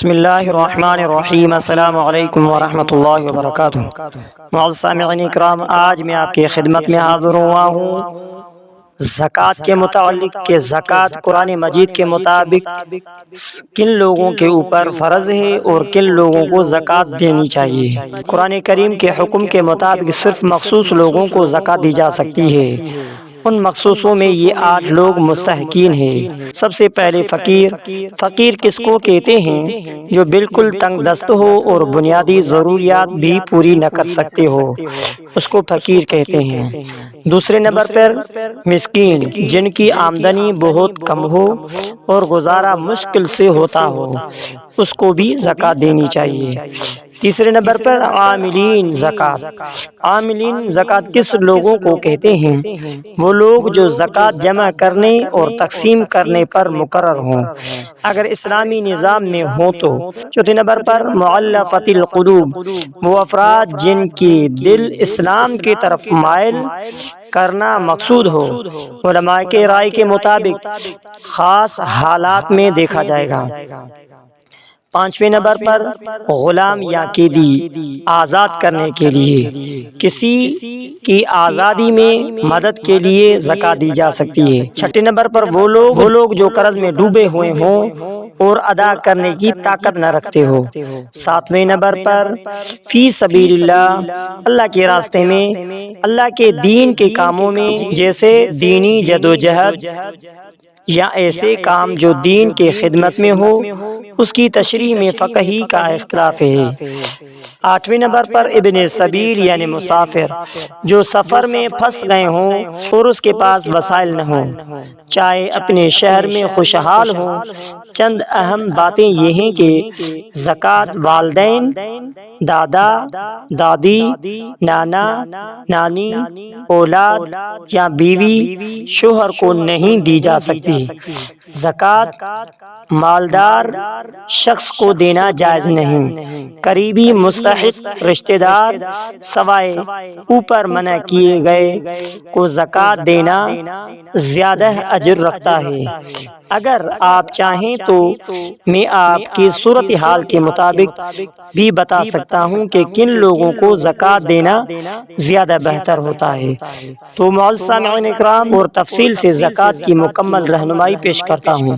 بسم اللہ الرحمن الرحیم۔ السلام علیکم ورحمۃ اللہ وبرکاتہ۔ معزز سامعین اکرام، آج میں آپ کی خدمت میں حاضر ہوا ہوں زکوٰۃ کے متعلق کہ زکوٰۃ قرآن مجید کے مطابق کن لوگوں کے اوپر فرض ہے اور کن لوگوں کو زکوٰۃ دینی چاہیے۔ قرآن کریم کے حکم کے مطابق صرف مخصوص لوگوں کو زکوٰۃ دی جا سکتی ہے۔ ان مخصوصوں میں یہ 8 لوگ مستحقین ہیں۔ سب سے پہلے فقیر۔ فقیر کس کو کہتے ہیں؟ جو بالکل تنگ دست ہو اور بنیادی ضروریات بھی پوری نہ کر سکتے ہو، اس کو فقیر کہتے ہیں۔ دوسرے نمبر پر مسکین، جن کی آمدنی بہت کم ہو اور گزارا مشکل سے ہوتا ہو، اس کو بھی زکوٰۃ دینی چاہیے۔ تیسرے نمبر پر عاملین زکوٰۃ۔ عاملین زکوٰۃ کس لوگوں کو کہتے ہیں؟ وہ لوگ جو زکوٰۃ جمع کرنے اور تقسیم کرنے پر مقرر ہوں، اگر اسلامی نظام میں ہوں تو۔ چوتھے نمبر پر مؤلفۃ القلوب، وہ افراد جن کی دل اسلام کی طرف مائل کرنا مقصود ہو۔ علماء کے رائے کے مطابق خاص حالات میں دیکھا جائے گا۔ پانچویں نمبر پر غلام یا قیدی، آزاد کرنے کے لیے کسی کی آزادی میں مدد کے لیے زکوٰۃ دی جا سکتی ہے۔ چھٹے نمبر پر وہ لوگ جو قرض میں ڈوبے ہوئے ہوں اور ادا کرنے کی طاقت نہ رکھتے ہو۔ ساتویں نمبر پر فی سبیل اللہ، اللہ کے راستے میں، اللہ کے دین کے کاموں میں، جیسے دینی جدوجہد یا ایسے کام جو دین کے خدمت میں ہو، اس کی تشریح میں فقہی کا اختلاف ہے۔ آٹھویں نمبر پر ابن سبیل یعنی مسافر، جو سفر میں پھنس گئے ہوں اور اس کے پاس وسائل نہ ہوں، چاہے اپنے شہر میں خوشحال ہوں۔ چند اہم باتیں یہ ہیں کہ زکوٰۃ والدین، دادا دادی، نانا نانی، اولاد یا بیوی شوہر کو نہیں دی جا سکتی۔ زکوٰۃ مالدار شخص کو دینا جائز نہیں۔ قریبی مستحق رشتہ دار سوائے اوپر منع کیے گئے کو زکوٰۃ دینا زیادہ اجر رکھتا ہے۔ اگر آپ چاہیں تو میں آپ کی صورتحال کے مطابق بھی بتا سکتا ہوں کہ کن لوگوں کو زکوٰۃ دینا زیادہ بہتر ہوتا ہے۔ تو معزز سامعین اکرام، اور تفصیل سے زکوٰۃ کی مکمل رہنمائی پیش کرتا ہوں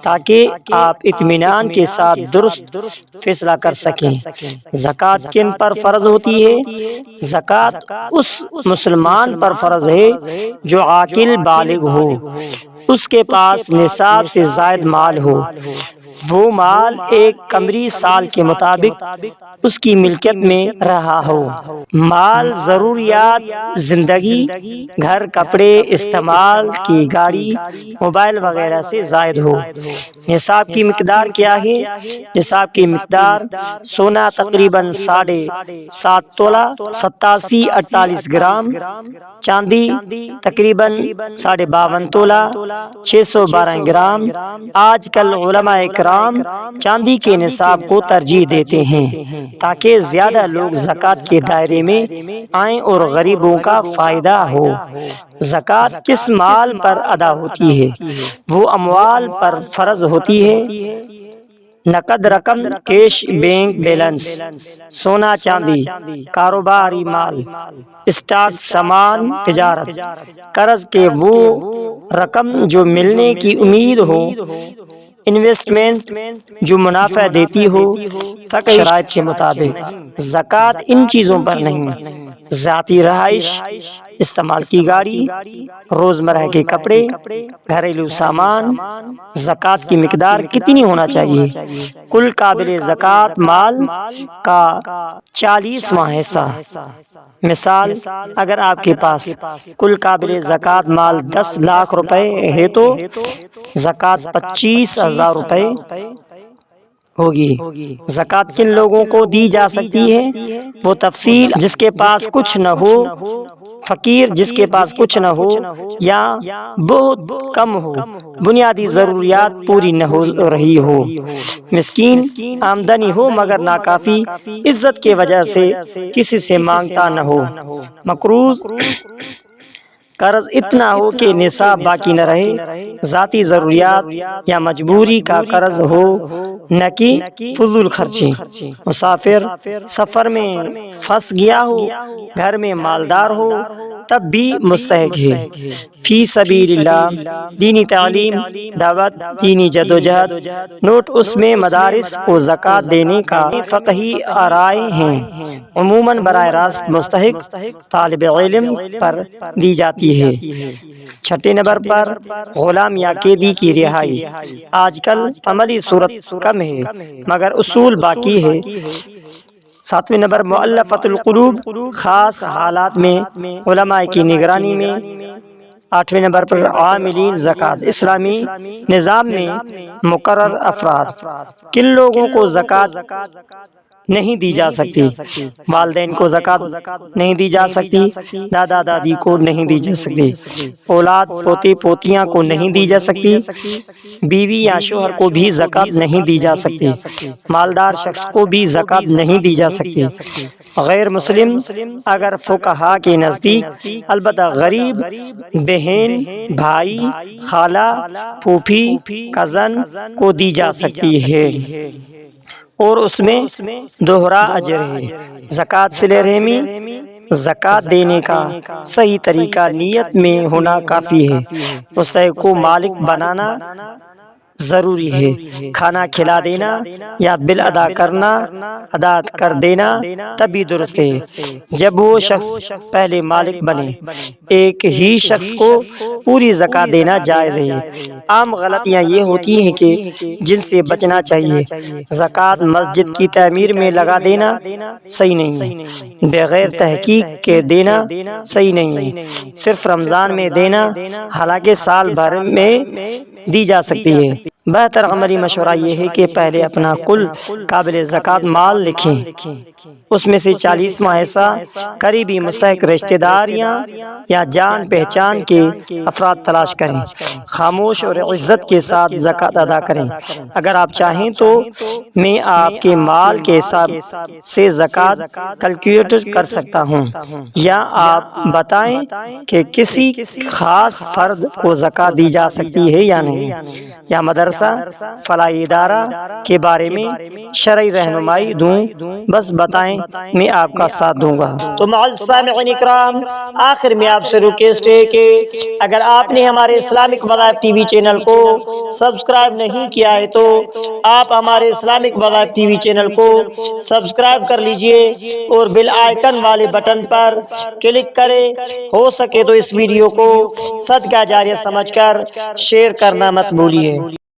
تاکہ آپ اطمینان کے ساتھ درست فیصلہ کر سکیں۔ زکوٰۃ کن پر فرض ہوتی ہے؟ زکوٰۃ اس مسلمان پر فرض ہے جو عاقل بالغ ہو، اس کے پاس نصاب سے زائد مال ہو، وہ مال ایک قمری سال کے مطابق اس کی ملکیت میں رہا ہو، مال ضروریات زندگی، گھر، کپڑے، استعمال کی گاڑی، موبائل وغیرہ سے زائد ہو۔ نصاب کی مقدار کیا ہے؟ نصاب کی مقدار سونا تقریباً 7.5 تولہ 87-48 گرام، چاندی تقریباً 52.5 تولہ 612 گرام۔ آج کل علماء کرام چاندی کے نصاب کو ترجیح دیتے ہیں تاکہ زیادہ لوگ زکوٰۃ کے دائرے میں آئیں اور غریبوں کا فائدہ ہو۔ زکوٰۃ کس مال پر ادا ہوتی ہے؟ وہ اموال پر فرض ہوتی ہے: نقد رقم، کیش، بینک بیلنس، سونا چاندی، کاروباری مال، اسٹاک، سامان، تجارت، قرض کے وہ رقم جو ملنے کی امید ہو، انویسٹمنٹ جو منافع دیتی ہو۔ فقہی شرائط کے مطابق زکوٰۃ ان چیزوں پر نہیں: ذاتی رہائش، استعمال کی گاڑی، روزمرہ کے کپڑے، گھریلو سامان۔ زکوٰۃ کی مقدار کتنی ہونا چاہیے؟ کل قابل زکوٰۃ مال کا 40واں حصہ۔ مثال، اگر آپ کے پاس کل قابل زکوٰۃ مال 10 لاکھ روپے ہے تو زکوٰۃ 25,000 روپے ہوگی۔ زکوٰۃ کن لوگوں کو دی جا سکتی ہے؟ وہ تفصیل: جس کے پاس کچھ نہ ہو، فقیر جس کے پاس کچھ نہ ہو یا بہت کم ہو، بنیادی ضروریات پوری نہ ہو رہی ہو، مسکین، آمدنی ہو مگر ناکافی، عزت کی وجہ سے کسی سے مانگتا نہ ہو، مقروض قرض اتنا ہو کہ نصاب باقی نہ رہے، ذاتی ضروریات یا مجبوری کا قرض ہو، نہ کہ فضول خرچی۔ مسافر سفر میں پھنس گیا ہو، گھر میں مالدار ہو، تب بھی مستحق ہے۔ فی سبیل اللہ، دینی تعلیم، دعوت، دینی جدوجہد۔ نوٹ: اس میں مدارس کو زکوٰۃ دینے کا فقہی آرائیں ہیں۔ عموماً براہ راست مستحق طالب علم پر دی جاتی ہے۔ چھٹے نمبر پر غلام یا قیدی کی رہائی۔ آج کل عملی صورت کم ہے مگر اصول باقی ہے۔ ساتویں نمبر مؤلفۃ القلوب، خاص حالات میں علماء کی نگرانی میں۔ آٹھویں نمبر پر عاملین زکوٰۃ، اسلامی نظام میں مقرر افراد۔ کن لوگوں کو زکوٰۃ نہیں دی جا سکتی؟ والدین کو زکوٰۃ نہیں دی جا سکتی، دادا دادی کو نہیں دی جا سکتی، اولاد پوتے پوتیاں کو نہیں دی جا سکتی، بیوی یا شوہر کو بھی زکوٰۃ نہیں دی جا سکتی، مالدار شخص کو بھی زکوٰۃ نہیں دی جا سکتی۔ غیر مسلم اگر فقہا کے نزدیک البتہ غریب، بہن، بھائی، خالہ، پھوپھی، کزن کو دی جا سکتی ہے اور اس میں دوہرا اجر ہے۔ زکوٰۃ صلہ رحمی۔ زکوٰۃ دینے کا صحیح طریقہ نیت میں ہونا کافی ہے۔ مستحق کو مالک بنانا ضروری ہے۔ کھانا کھلا دینا یا بل ادا کر دینا تبھی درست ہے جب وہ شخص پہلے مالک بنے۔ ایک ہی شخص کو پوری زکوٰۃ دینا جائز ہے۔ عام غلطیاں یہ ہوتی ہیں کہ جن سے بچنا چاہیے۔ زکوٰۃ مسجد کی تعمیر میں لگا دینا صحیح نہیں ہے، بغیر تحقیق کے دینا صحیح نہیں ہے، صرف رمضان میں دینا حالانکہ سال بھر میں دی جا سکتی ہے۔ بہتر عملی مشورہ یہ ہے کہ پہلے اپنا کل قابل زکوٰۃ مال لکھیں، اس میں سے 40واں حصہ قریبی مستحق رشتہ داریاں یا جان پہچان کے افراد تلاش کریں، خاموش اور عزت کے ساتھ زکوٰۃ ادا کریں۔ اگر آپ چاہیں تو میں آپ کے مال کے حساب سے زکوٰۃ کیلکولیٹ کر سکتا ہوں، یا آپ بتائیں کہ کسی خاص فرد کو زکوٰۃ دی جا سکتی ہے یا نہیں، یا مدرسہ، فلاحی ادارہ کے بارے میں شرعی رہنمائی دوں، بس بتائیں، میں آپ کا ساتھ دوں گا۔ تو معزز سامعین اکرام، آخر میں آپ سے ریکویسٹ ہے کہ اگر آپ نے ہمارے اسلامک وظائف ٹی وی چینل کو سبسکرائب نہیں کیا ہے تو آپ ہمارے اسلامک وظائف ٹی وی چینل کو سبسکرائب کر لیجئے اور بیل آئیکن والے بٹن پر کلک کریں۔ ہو سکے تو اس ویڈیو کو صدقہ جاریہ سمجھ کر شیئر کرنا مت بھولیے۔